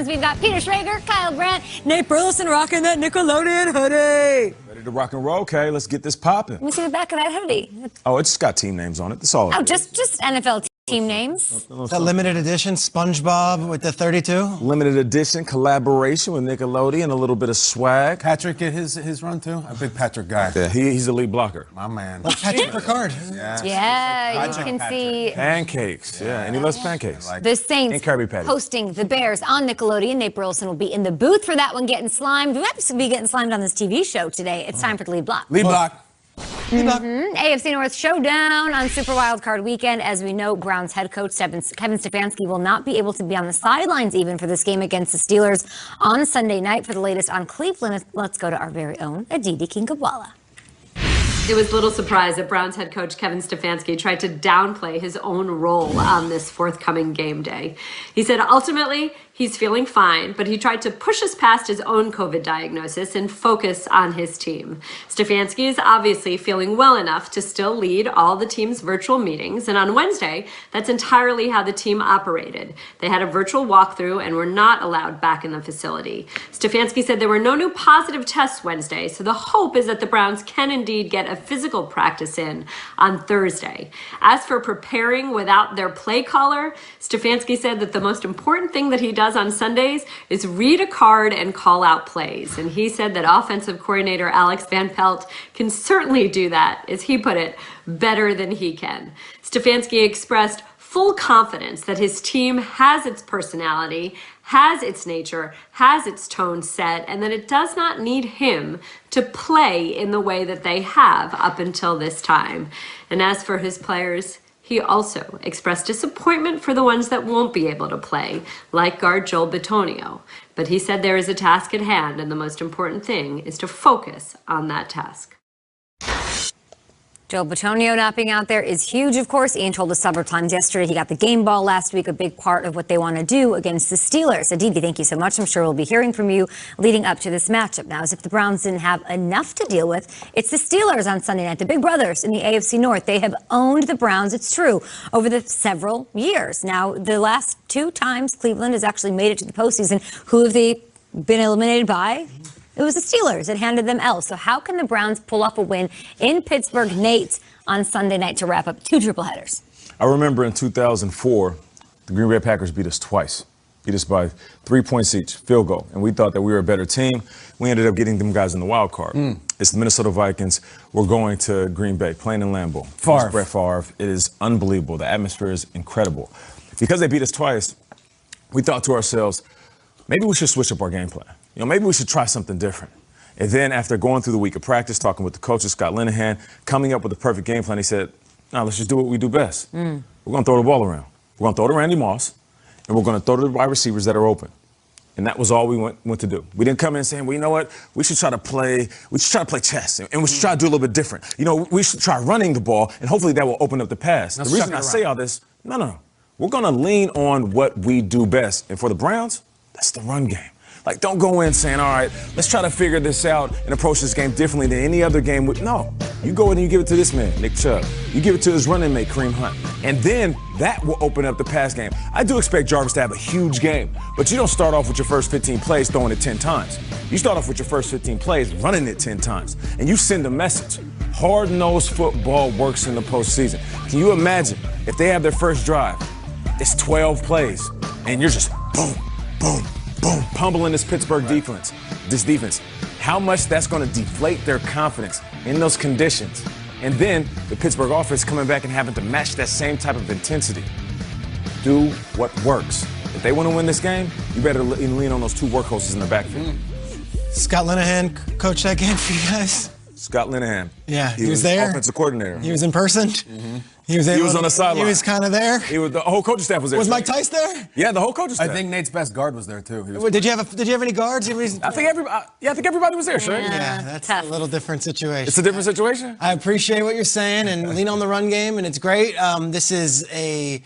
We've got Peter Schrager, Kyle Brandt, Nate Burleson rocking that Nickelodeon hoodie. Ready to rock and roll? Okay, let's get this popping. Let me see the back of that hoodie. Oh, it's got team names on it. That's all. Oh, just NFL team names. The limited edition SpongeBob with the 32. Limited edition collaboration with Nickelodeon, a little bit of swag. Patrick get his run too? I'm a big Patrick guy. Yeah, he's the lead blocker. My man. Like Patrick Ricard. Yeah, you can see Pancakes, yeah, and he loves pancakes. the Saints And Kirby Patty. hosting the Bears on Nickelodeon. Nate Burleson will be in the booth for that one, getting slimed. We might be getting slimed on this TV show today. It's time for the lead block. Lead block. AFC North showdown on Super Wildcard Weekend. As we know, Browns head coach Kevin Stefanski will not be able to be on the sidelines even for this game against the Steelers on Sunday night. For the latest on Cleveland, let's go to our very own Aditi Kinkabwala. It was little surprise that Browns head coach Kevin Stefanski tried to downplay his own role on this forthcoming game day. He said ultimately he's feeling fine, but he tried to push us past his own COVID diagnosis and focus on his team. Stefanski is obviously feeling well enough to still lead all the team's virtual meetings, and on Wednesday, that's entirely how the team operated. They had a virtual walkthrough and were not allowed back in the facility. Stefanski said there were no new positive tests Wednesday, so the hope is that the Browns can indeed get a physical practice in on Thursday. As for preparing without their play caller, Stefanski said that the most important thing that he does on Sundays is read a card and call out plays. And he said that offensive coordinator Alex Van Pelt can certainly do that, as he put it, better than he can. Stefanski expressed full confidence that his team has its personality, has its nature, has its tone set, and that it does not need him to play in the way that they have up until this time. And as for his players, he also expressed disappointment for the ones that won't be able to play, like guard Joel Bitonio. But he said there is a task at hand, and the most important thing is to focus on that task. Joel Bitonio not being out there is huge, of course. Ian told us several times yesterday he got the game ball last week, a big part of what they want to do against the Steelers. Aditi, thank you so much. I'm sure we'll be hearing from you leading up to this matchup. Now, as if the Browns didn't have enough to deal with, it's the Steelers on Sunday night, the big brothers in the AFC North. They have owned the Browns, it's true, over the several years. Now, the last two times Cleveland has actually made it to the postseason, who have they been eliminated by? It was the Steelers that handed them L. So how can the Browns pull off a win in Pittsburgh, Nate, on Sunday night to wrap up two triple headers? I remember in 2004, the Green Bay Packers beat us twice. Beat us by 3 points each, field goal. And we thought that we were a better team. We ended up getting them guys in the wild card. It's the Minnesota Vikings. We're going to Green Bay, playing in Lambeau. It's Brett Favre. It is unbelievable. The atmosphere is incredible. Because they beat us twice, we thought to ourselves, maybe we should switch up our game plan. You know, maybe we should try something different. And then after going through the week of practice, talking with the coaches, Scott Linehan, coming up with the perfect game plan, he said, no, let's just do what we do best. We're going to throw the ball around. We're going to throw to Randy Moss, and we're going to throw to the wide receivers that are open. And that was all we went to do. We didn't come in saying, well, you know what, we should try to play chess, and we should try to do a little bit different. You know, we should try running the ball, and hopefully that will open up the pass. The reason I say all this, no. We're going to lean on what we do best. And for the Browns, that's the run game. Like, don't go in saying, all right, let's try to figure this out and approach this game differently than any other game. No, you go in and you give it to this man, Nick Chubb. You give it to his running mate, Kareem Hunt. And then that will open up the pass game. I do expect Jarvis to have a huge game, but you don't start off with your first 15 plays throwing it 10 times. You start off with your first 15 plays running it 10 times. And you send a message. Hard-nosed football works in the postseason. Can you imagine if they have their first drive, it's 12 plays, and you're just boom, boom, boom, pummeling this Pittsburgh defense, how much that's going to deflate their confidence in those conditions. And then the Pittsburgh offense coming back and having to match that same type of intensity. Do what works. If they want to win this game, you better lean on those two workhorses in the backfield. Scott Linehan coached that game for you guys? Scott Linehan. Yeah, he was there? Offensive coordinator. He was in person? He was on the sideline. He was kind of there? The whole coaching staff was there. Was Mike Tice there? Yeah, the whole coaching staff. I think Nate's best guard was there too. Did you have any guards? I think everybody was there, sure. Yeah, that's a little different situation. It's a different situation? I appreciate what you're saying and lean on the run game, and it's great. This is a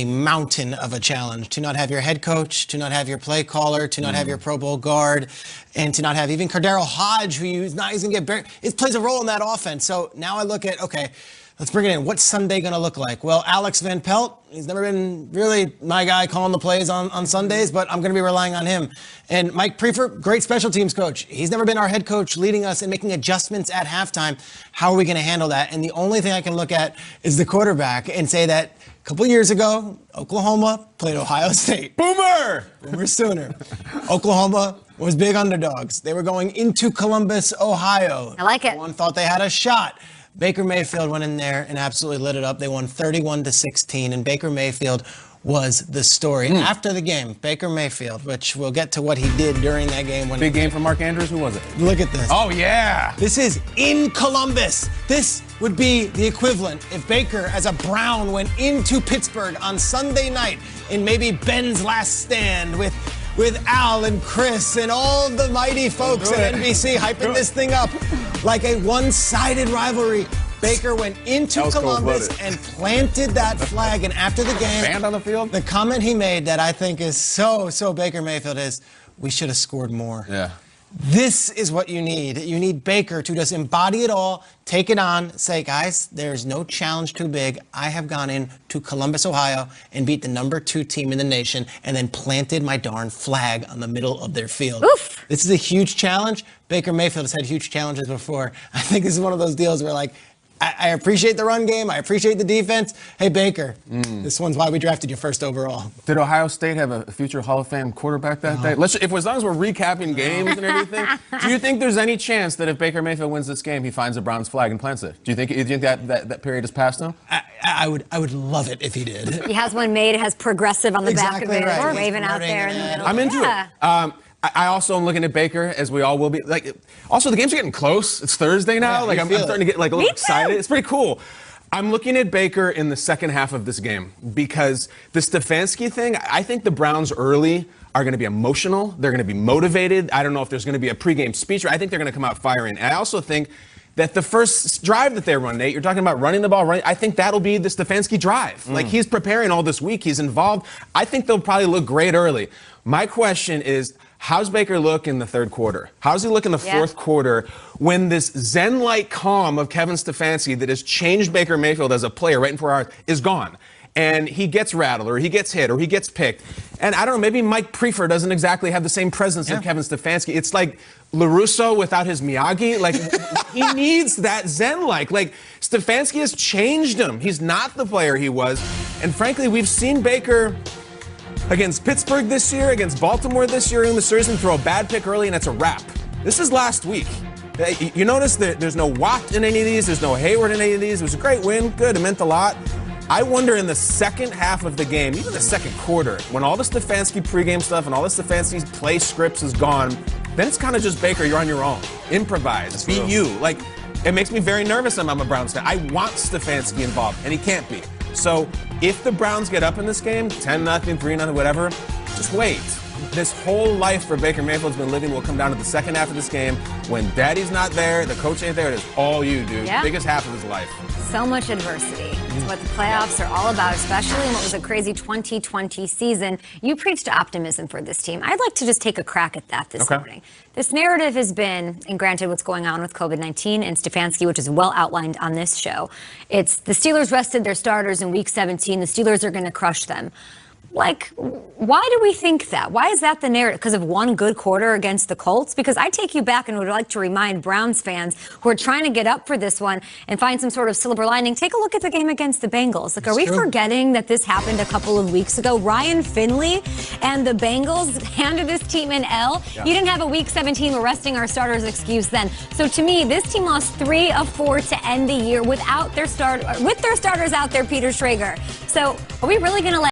mountain of a challenge to not have your head coach, to not have your play caller, to not have your Pro Bowl guard, and to not have even Cardero Hodge, who he's going to get buried. It plays a role in that offense. So now I look at, okay, Let's bring it in. What's Sunday going to look like? Well, Alex Van Pelt, he's never been really my guy calling the plays on Sundays, but I'm going to be relying on him. And Mike Prefer, great special teams coach. He's never been our head coach leading us and making adjustments at halftime. How are we going to handle that? And the only thing I can look at is the quarterback and say that a couple years ago, Oklahoma played Ohio State. Boomer Sooner. Oklahoma was big underdogs. They were going into Columbus, Ohio. I like it. Everyone thought they had a shot. Baker Mayfield went in there and absolutely lit it up. They won 31-16, and Baker Mayfield was the story. After the game, Baker Mayfield, which we'll get to what he did during that game. Big game for Mark Andrews. Who was it? Look at this. Oh, yeah. This is in Columbus. This would be the equivalent if Baker, as a Brown, went into Pittsburgh on Sunday night in maybe Ben's last stand with Al and Chris and all the mighty folks at NBC hyping this thing up like a one-sided rivalry. Baker went into Columbus and planted that flag. And after the game, Banned on the field? The comment he made that I think is so Baker Mayfield is, we should have scored more. Yeah. This is what you need. You need Baker to just embody it all, take it on, say, guys, there's no challenge too big. I have gone in to Columbus, Ohio, and beat the #2 team in the nation, and then planted my darn flag on the middle of their field. Oof. This is a huge challenge. Baker Mayfield has had huge challenges before. I think this is one of those deals where, like, I appreciate the run game. I appreciate the defense. Hey, Baker, this one's why we drafted you first overall. Did Ohio State have a future Hall of Fame quarterback that day? As long as we're recapping games and everything, do you think there's any chance that if Baker Mayfield wins this game, he finds a Browns flag and plants it? Do you think that period has passed him? I would love it if he did. He has one made. It has progressive on the back of it. Right. Or waving out there in the middle. I'm into it. I also am looking at Baker, as we all will be. Like, also, the games are getting close. It's Thursday now. Yeah, I'm starting to get like a little excited. It's pretty cool. I'm looking at Baker in the second half of this game because the Stefanski thing, I think the Browns early are going to be emotional. They're going to be motivated. I don't know if there's going to be a pregame speech. I think they're going to come out firing. And I also think that the first drive that they run, Nate, you're talking about running the ball, I think that'll be the Stefanski drive. Like, he's preparing all this week. He's involved. I think they'll probably look great early. My question is, how's Baker look in the third quarter? How does he look in the fourth quarter when this zen-like calm of Kevin Stefanski that has changed Baker Mayfield as a player right in 4 hours is gone? And he gets rattled, or he gets hit, or he gets picked. And I don't know, maybe Mike Prefer doesn't exactly have the same presence as Kevin Stefanski. It's like LaRusso without his Miyagi. Like, he needs that zen-like. Like, Stefanski has changed him. He's not the player he was. And frankly, we've seen Baker against Pittsburgh this year, against Baltimore this year in the series, and throw a bad pick early, and it's a wrap. This is last week. You notice that there's no Watt in any of these. There's no Hayward in any of these. It was a great win. Good. It meant a lot. I wonder in the second half of the game, even the second quarter, when all the Stefanski pregame stuff and all the Stefanski's play scripts is gone, then it's kind of just Baker, you're on your own. Improvise. Be you. Like, it makes me very nervous when I'm a Browns fan. I want Stefanski involved, and he can't be. So if the Browns get up in this game, 10-0, 3-0, whatever, just wait. This whole life for Baker Mayfield's been living will come down to the second half of this game when Daddy's not there, the coach ain't there. It is all you, dude. Yeah. Biggest half of his life. So much adversity. It's what the playoffs are all about, especially in what was a crazy 2020 season. You preached optimism for this team. I'd like to just take a crack at that this morning. This narrative has been, and granted what's going on with COVID-19 and Stefanski, which is well outlined on this show, it's the Steelers rested their starters in Week 17. The Steelers are going to crush them. Like, why do we think that? Why is that the narrative? Because of one good quarter against the Colts? Because I take you back and would like to remind Browns fans who are trying to get up for this one and find some sort of silver lining. Take a look at the game against the Bengals. Like, are we forgetting that this happened a couple of weeks ago? Ryan Finley and the Bengals handed this team an L. Yeah. You didn't have a Week 17, we're resting our starters excuse then. So to me, this team lost 3 of 4 to end the year without their with their starters out there, Peter Schrager. So are we really going to let